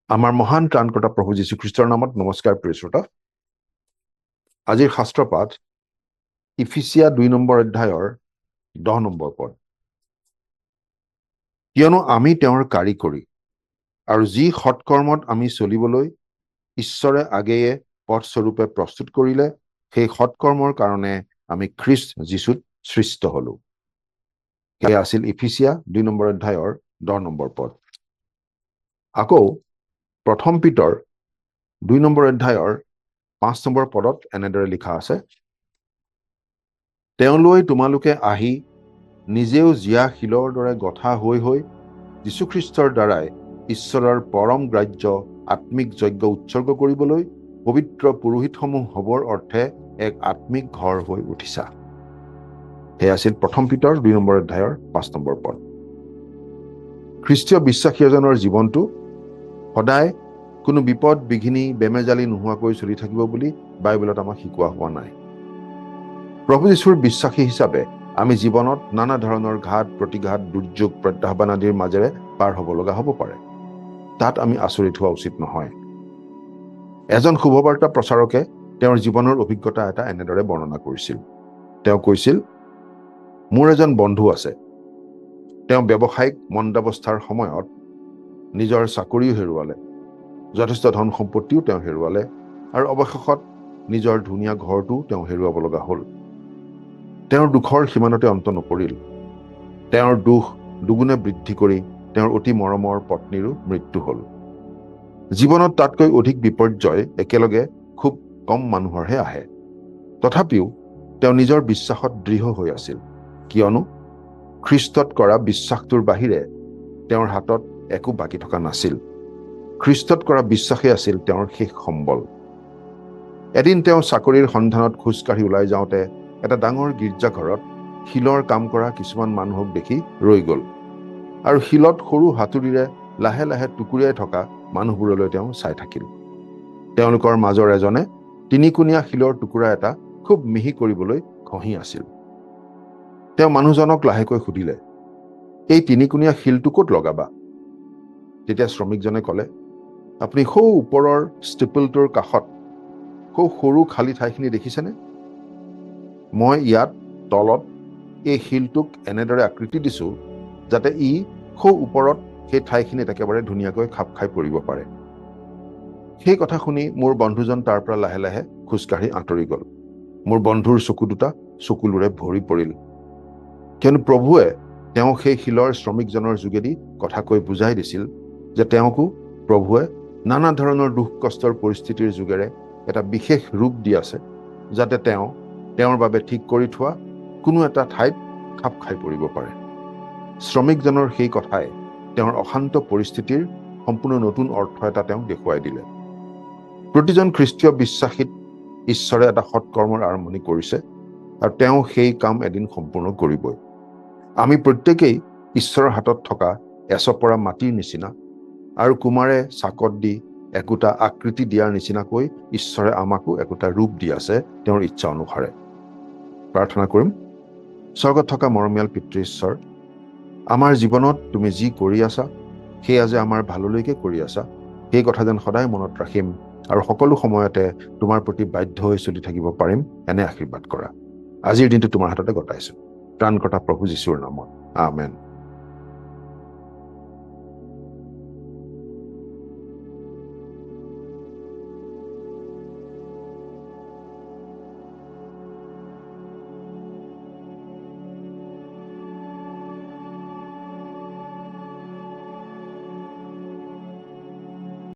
আমাৰ মহান ত্ৰাণকৰ্তা প্ৰভু যীশুখ্ৰীষ্টৰ নামত নমস্কাৰ প্ৰিয় শ্ৰোতা। আজিৰ শাস্ত্ৰ পাঠ ইফিচিয়া 2 নম্বৰ অধ্যায়ৰ 10 নম্বৰ পদ। কিয়নো আমি তেওঁৰ কাৰিকৰী আৰু যি সৎকৰ্মত আমি চলিবলৈ ঈশ্বৰে আগেয়ে পথস্বৰূপে প্ৰস্তুত কৰিলে, সেই সৎকৰ্মৰ কাৰণে আমি খ্ৰীষ্ট যীশুত সৃষ্ট হলো। সেয়া আছিল ইফিচিয়া 2 নম্বৰ অধ্যায়ৰ 10 নম্বৰ পদ। আকৌ প্ৰথম পিতৰ 2 নম্বৰ অধ্যায়ৰ 5 নম্বৰ পদত এনেদৰে লিখা আছে, তেওঁলৈ তোমালোকে আহি নিজেও জীয়া শিলৰ দৰে গঠা হৈ যীশুখ্ৰীষ্টৰ দ্বাৰাই ঈশ্বৰৰ পৰম গ্ৰাহ্য আত্মিক যজ্ঞ উৎসৰ্গ কৰিবলৈ পবিত্ৰ পুৰোহিতসমূহ হ'বৰ অৰ্থে এক আত্মিক ঘৰ হৈ উঠিছা। সেয়া আছিল প্ৰথম পিতৰ 2 নম্বৰ অধ্যায়ৰ 5 নম্বৰ পদ। খ্ৰীষ্টীয় বিশ্বাসী এজনৰ জীৱনটো সদায় কোনো বিপদ বিঘিনি বেমেজালি নোহোৱাকৈ চলি থাকিব বুলি বাইবেলত আমাক শিকোৱা হোৱা নাই। প্ৰভু যীশুৰ বিশ্বাসী হিচাপে আমি জীৱনত নানা ধৰণৰ ঘাত প্ৰতিঘাত দুৰ্যোগ প্ৰত্যাহ্বান আদিৰ মাজেৰে পাৰ হ'ব লগা হ'ব পাৰে। তাত আমি আচৰিত হোৱা উচিত নহয়। এজন শুভবাৰ্তা প্ৰচাৰকে তেওঁৰ জীৱনৰ অভিজ্ঞতা এটা এনেদৰে বৰ্ণনা কৰিছিল। তেওঁ কৈছিল, মোৰ এজন বন্ধু আছে। তেওঁ ব্যৱসায়িক মন্দাৱস্থাৰ সময়ত নিজৰ চাকৰিও হেৰুৱালে, যথেষ্ট ধন সম্পত্তিও তেওঁ হেৰুৱালে আৰু অৱশেষত নিজৰ ধুনীয়া ঘৰটোও তেওঁ হেৰুৱাব লগা হ'ল। তেওঁৰ দুখৰ সীমানতে অন্ত নপৰিল। তেওঁৰ দুখ দুগুণে বৃদ্ধি কৰি তেওঁৰ অতি মৰমৰ পত্নীৰো মৃত্যু হ'ল। জীৱনত তাতকৈ অধিক বিপৰ্যয় একেলগে খুব কম মানুহৰহে আহে। তথাপিও তেওঁ নিজৰ বিশ্বাসত দৃঢ় হৈ আছিল, কিয়নো খ্ৰীষ্টত কৰা বিশ্বাসটোৰ বাহিৰে তেওঁৰ হাতত একো বাকী থকা নাছিল। খ্ৰীষ্টত কৰা বিশ্বাসেই আছিল তেওঁৰ শেষ সম্বল। এদিন তেওঁ চাকৰিৰ সন্ধানত খোজকাঢ়ি ওলাই যাওঁতে এটা ডাঙৰ গীৰ্জাঘৰত শিলৰ কাম কৰা কিছুমান মানুহক দেখি ৰৈ গ'ল আৰু শিলত সৰু হাতুৰিৰে লাহে লাহে টুকুৰিয়াই থকা মানুহবোৰলৈ তেওঁ চাই থাকিল। তেওঁলোকৰ মাজৰ এজনে তিনিকুণীয়া শিলৰ টুকুৰা এটা খুব মিহি কৰিবলৈ ঘঁহি আছিল। তেওঁ মানুহজনক লাহেকৈ সুধিলে, এই তিনিকুণীয়া শিলটো ক'ত লগাবা? তেতিয়া শ্ৰমিকজনে ক'লে, আপুনি সৌ ওপৰৰ ষ্টিপলটোৰ কাষত সৰু খালী ঠাইখিনি দেখিছেনে? মই ইয়াত তলত এই শিলটোক এনেদৰে আকৃতি দিছো যাতে ই সৌ ওপৰত সেই ঠাইখিনিত একেবাৰে ধুনীয়াকৈ খাপ খাই পৰিব পাৰে। সেই কথা শুনি মোৰ বন্ধুজন তাৰ পৰা লাহে লাহে খোজকাঢ়ি আঁতৰি গ'ল। মোৰ বন্ধুৰ চকু দুটা চকুলোৰে ভৰি পৰিল, কিয়নো প্ৰভুৱে তেওঁ সেই শিলৰ শ্ৰমিকজনৰ যোগেদি কথা কৈ বুজাই দিছিল যে তেওঁকো প্ৰভুৱে নানা ধৰণৰ দুখ কষ্টৰ পৰিস্থিতিৰ যোগেৰে এটা বিশেষ ৰূপ দি আছে, যাতে তেওঁ তেওঁৰ বাবে ঠিক কৰি থোৱা কোনো এটা ঠাইত খাপ খাই পৰিব পাৰে। শ্ৰমিকজনৰ সেই কথাই তেওঁৰ অশান্ত পৰিস্থিতিৰ সম্পূৰ্ণ নতুন অৰ্থ এটা তেওঁক দেখুৱাই দিলে। প্ৰতিজন খ্ৰীষ্টীয় বিশ্বাসীত ঈশ্বৰে এটা সৎকৰ্মৰ আৰম্ভণি কৰিছে আৰু তেওঁ সেই কাম এদিন সম্পূৰ্ণ কৰিবই। আমি প্ৰত্যেকেই ঈশ্বৰৰ হাতত থকা এচপৰা মাটিৰ নিচিনা আৰু কুমাৰে চাকত দি একোটা আকৃতি দিয়াৰ নিচিনাকৈ ঈশ্বৰে আমাকো একোটা ৰূপ দি আছে তেওঁৰ ইচ্ছা অনুসাৰে। প্ৰাৰ্থনা কৰিম। স্বৰ্গত থকা মৰমীয়াল পিতৃ ঈশ্বৰ, আমাৰ জীৱনত তুমি যি কৰি আছা সেয়া যে আমাৰ ভাললৈকে কৰি আছা, সেই কথা যেন সদায় মনত ৰাখিম আৰু সকলো সময়তে তোমাৰ প্ৰতি বাধ্য হৈ চলি থাকিব পাৰিম, এনে আশীৰ্বাদ কৰা। আজিৰ দিনটো তোমাৰ হাততে গতাইছো। ত্ৰাণকৰ্তা প্ৰভু যীশুৰ নামত, আমেন।